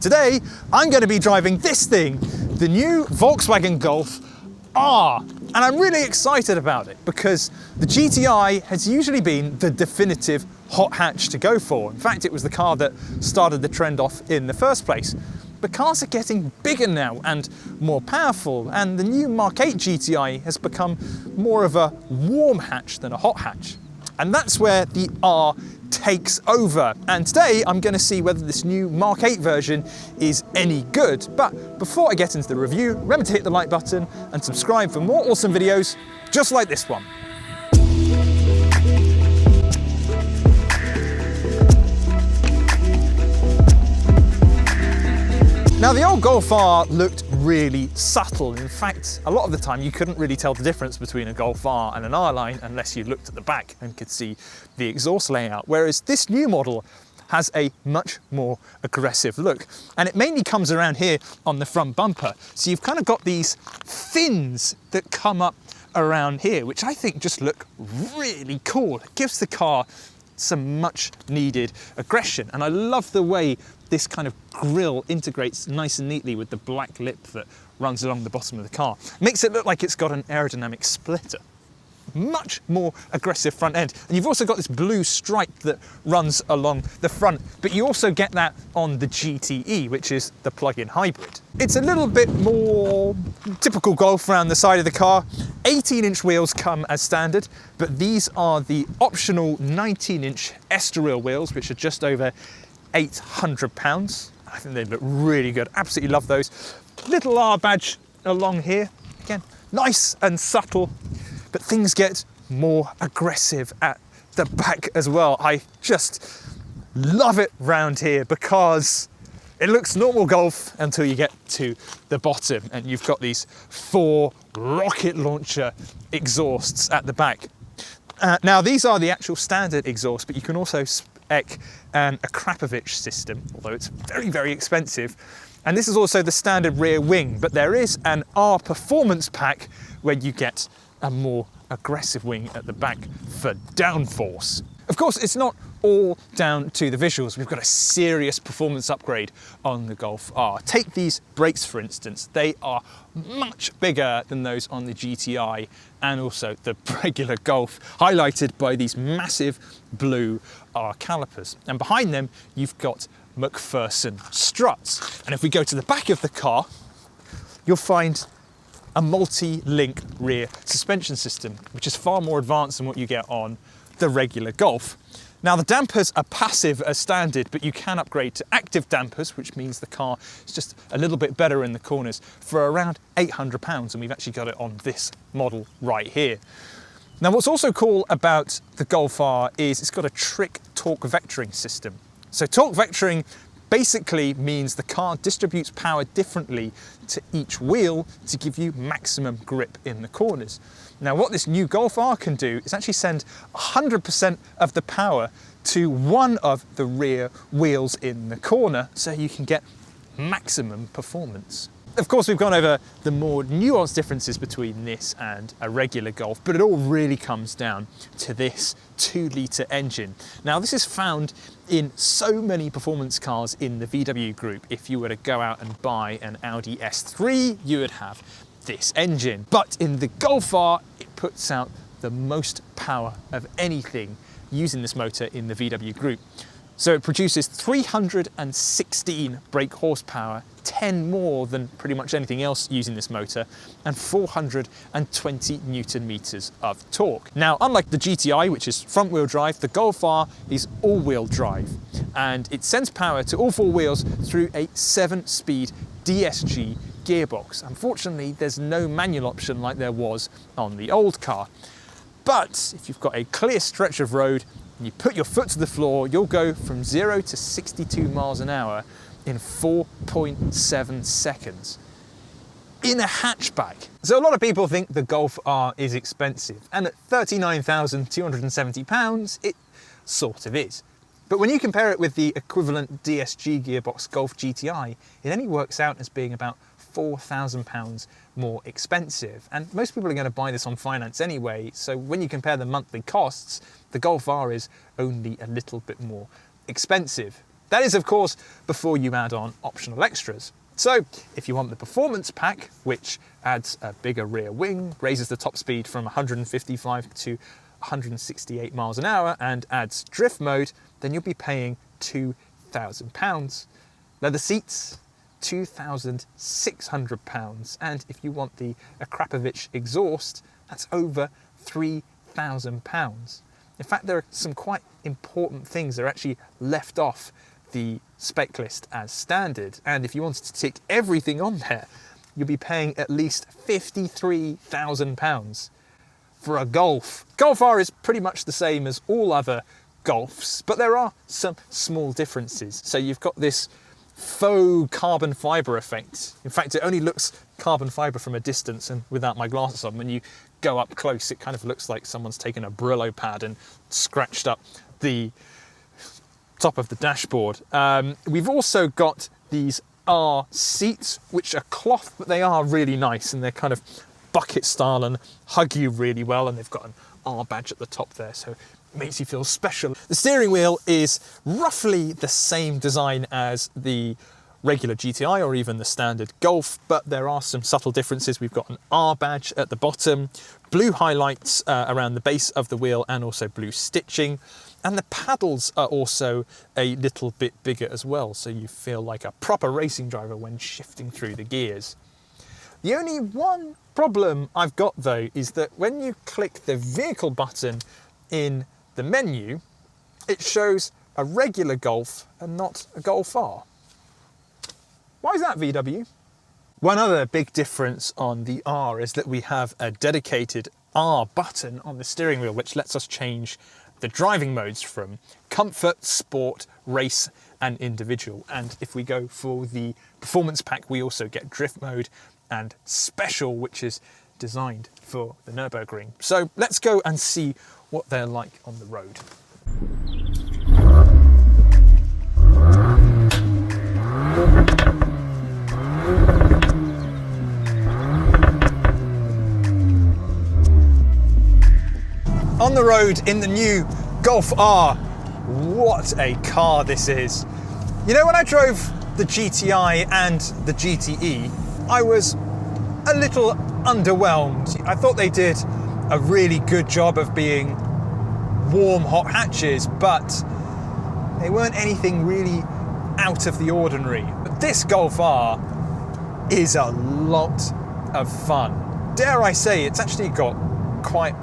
Today, I'm going to be driving this thing, the new Volkswagen Golf R. And I'm really excited about it because the GTI has usually been the definitive hot hatch to go for. In fact, it was the car that started the trend off in the first place. But cars are getting bigger now and more powerful, and the new Mark 8 GTI has become more of a warm hatch than a hot hatch. And that's where the R takes over. And today I'm going to see whether this new Mark 8 version is any good. But before I get into the review, remember to hit the like button and subscribe for more awesome videos just like this one. Now, the old Golf R looked really subtle. In fact, a lot of the time you couldn't really tell the difference between a Golf R and an R-Line unless you looked at the back and could see the exhaust layout. Whereas this new model has a much more aggressive look. And it mainly comes around here on the front bumper. So you've kind of got these fins that come up around here, which I think just look really cool. It gives the car some much needed aggression. And I love the way this kind of grille integrates nice and neatly with the black lip that runs along the bottom of the car. Makes it look like it's got an aerodynamic splitter. Much more aggressive front end. And you've also got this blue stripe that runs along the front, but you also get that on the GTE, which is the plug-in hybrid. It's a little bit more typical Golf around the side of the car. 18-inch wheels come as standard, but these are the optional 19-inch Estoril wheels, which are just over 800 pounds. I think they look really good. Absolutely love those. Little R badge along here. Again, nice and subtle, but things get more aggressive at the back as well. I just love it round here because it looks normal Golf until you get to the bottom and you've got these 4 rocket launcher exhausts at the back. Now, these are the actual standard exhausts, but you can also spec an Akrapovic system, although it's very, very expensive. And this is also the standard rear wing, but there is an R performance pack where you get a more aggressive wing at the back for downforce. Of course, it's not all down to the visuals. We've got a serious performance upgrade on the Golf R. Take these brakes, for instance. They are much bigger than those on the GTI and also the regular Golf, highlighted by these massive blue R calipers. And behind them, you've got McPherson struts. And if we go to the back of the car, you'll find a multi-link rear suspension system, which is far more advanced than what you get on the regular Golf. Now, the dampers are passive as standard, but you can upgrade to active dampers, which means the car is just a little bit better in the corners for around 800 pounds, and we've actually got it on this model right here. Now, what's also cool about the Golf R is it's got a trick torque vectoring system. So torque vectoring basically means the car distributes power differently to each wheel to give you maximum grip in the corners. Now, what this new Golf R can do is actually send 100% of the power to one of the rear wheels in the corner so you can get maximum performance. Of course, we've gone over the more nuanced differences between this and a regular Golf, but it all really comes down to this 2-litre engine. Now, this is found in so many performance cars in the VW group. If you were to go out and buy an Audi S3, you would have this engine. But in the Golf R, it puts out the most power of anything using this motor in the VW group. So it produces 316 brake horsepower, 10 more than pretty much anything else using this motor, and 420 Newton meters of torque. Now, unlike the GTI, which is front-wheel drive, the Golf R is all-wheel drive, and it sends power to all 4 wheels through a 7-speed DSG gearbox. Unfortunately, there's no manual option like there was on the old car. But if you've got a clear stretch of road, and you put your foot to the floor, you'll go from 0 to 62 miles an hour in 4.7 seconds in a hatchback. So a lot of people think the Golf R is expensive, and at £39,270, it sort of is. But when you compare it with the equivalent DSG gearbox Golf GTI, it only works out as being about £4,000 more expensive. And most people are going to buy this on finance anyway, so when you compare the monthly costs, the Golf R is only a little bit more expensive. That is, of course, before you add on optional extras. So if you want the performance pack, which adds a bigger rear wing, raises the top speed from 155 to 168 miles an hour and adds drift mode, then you'll be paying £2,000. Leather seats, £2,600. And if you want the Akrapovic exhaust, that's over £3,000. In fact, there are some quite important things that are actually left off the spec list as standard. And if you wanted to tick everything on there, you'll be paying at least £53,000 for a Golf. Golf R is pretty much the same as all other Golfs, but there are some small differences. So you've got this faux carbon fibre effect. In fact, it only looks carbon fibre from a distance, and without my glasses on, when you go up close, it kind of looks like someone's taken a Brillo pad and scratched up the top of the dashboard. We've also got these R seats, which are cloth, but they are really nice, and they're kind of bucket style and hug you really well, and they've got an R badge at the top there, so it makes you feel special. The steering wheel is roughly the same design as the regular GTI or even the standard Golf, but there are some subtle differences. We've got an R badge at the bottom, blue highlights around the base of the wheel, and also blue stitching. And the paddles are also a little bit bigger as well, so you feel like a proper racing driver when shifting through the gears. The only one problem I've got though is that when you click the vehicle button in the menu, it shows a regular Golf and not a Golf R. Why is that, VW? One other big difference on the R is that we have a dedicated R button on the steering wheel, which lets us change the driving modes from comfort, sport, race, and individual. And if we go for the performance pack, we also get drift mode and special, which is designed for the Nürburgring. So let's go and see what they're like on the road. On the road in the new Golf R, what a car this is. You know, when I drove the GTI and the GTE, I was a little underwhelmed. I thought they did a really good job of being warm, hot hatches, but they weren't anything really out of the ordinary. But this Golf R is a lot of fun. Dare I say, it's actually got quite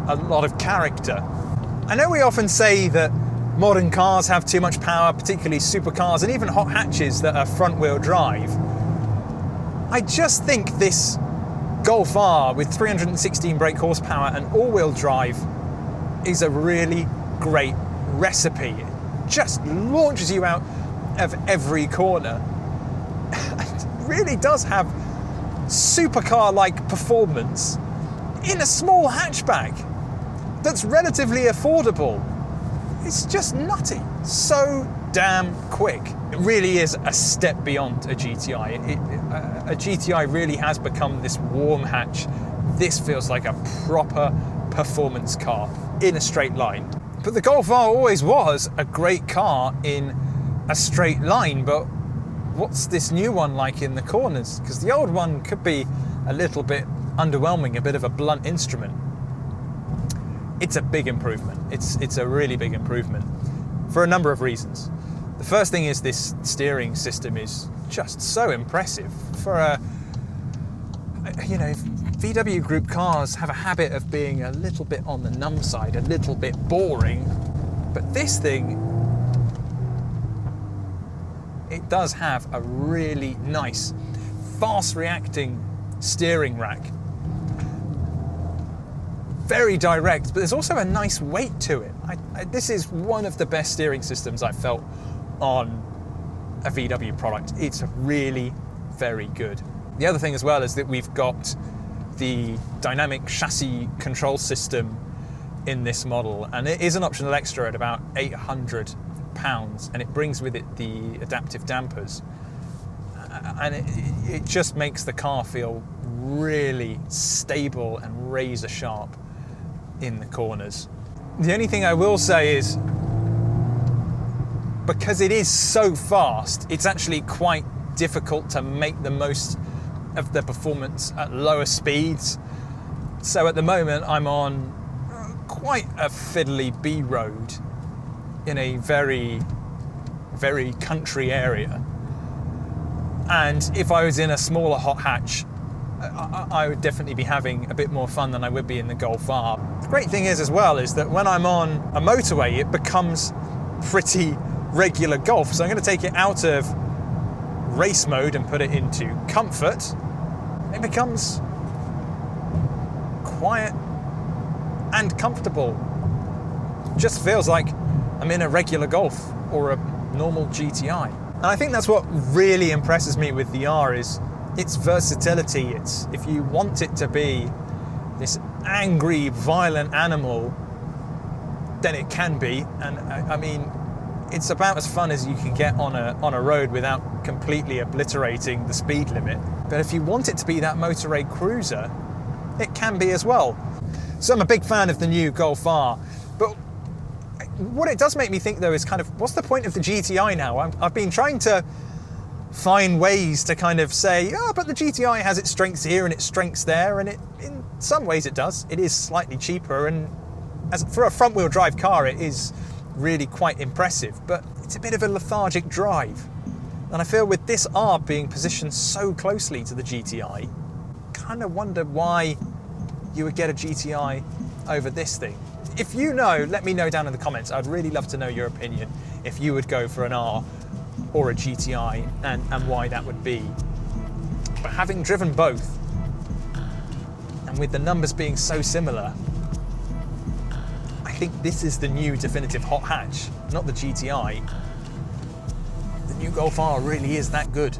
a lot of character. I know we often say that modern cars have too much power, particularly supercars and even hot hatches that are front-wheel drive. I just think this Golf R with 316 brake horsepower and all-wheel drive is a really great recipe. It just launches you out of every corner. It really does have supercar-like performance in a small hatchback that's relatively affordable. It's just nutty. So damn quick. It really is a step beyond a GTI. A GTI really has become this warm hatch. This feels like a proper performance car in a straight line. But the Golf R always was a great car in a straight line, but what's this new one like in the corners? Because the old one could be a little bit underwhelming, a bit of a blunt instrument. It's a big improvement. It's a really big improvement for a number of reasons. The first thing is this steering system is just so impressive. For VW Group cars have a habit of being a little bit on the numb side, a little bit boring, but this thing, it does have a really nice, fast reacting steering rack. Very direct, but there's also a nice weight to it. This is one of the best steering systems I've felt on a VW product. It's really very good. The other thing as well is that we've got the dynamic chassis control system in this model, and it is an optional extra at about £800, and it brings with it the adaptive dampers, and it just makes the car feel really stable and razor sharp in the corners. The only thing I will say is because it is so fast, it's actually quite difficult to make the most of the performance at lower speeds. So at the moment I'm on quite a fiddly B road in a very, very country area. And if I was in a smaller hot hatch, I would definitely be having a bit more fun than I would be in the Golf R. The great thing is as well is that when I'm on a motorway, it becomes pretty regular golf. So I'm going to take it out of race mode and put it into comfort. It becomes quiet and comfortable. Just feels like I'm in a regular Golf or a normal GTI. And I think that's what really impresses me with the R is its versatility. It's, if you want it to be this angry, violent animal, then it can be. And I mean, it's about as fun as you can get on a road without completely obliterating the speed limit. But if you want it to be that motorway cruiser, it can be as well. So I'm a big fan of the new Golf R. But what it does make me think though is kind of, what's the point of the GTI now? I've been trying to find ways to kind of say, oh, but the GTI has its strengths here and its strengths there, and in some ways it does. It is slightly cheaper, and for a front-wheel drive car, it is really quite impressive, but it's a bit of a lethargic drive. And I feel with this R being positioned so closely to the GTI, kind of wonder why you would get a GTI over this thing. If you know, let me know down in the comments. I'd really love to know your opinion if you would go for an R or a GTI and why that would be. But having driven both, and with the numbers being so similar, I think this is the new definitive hot hatch, not the GTI. The new Golf R really is that good.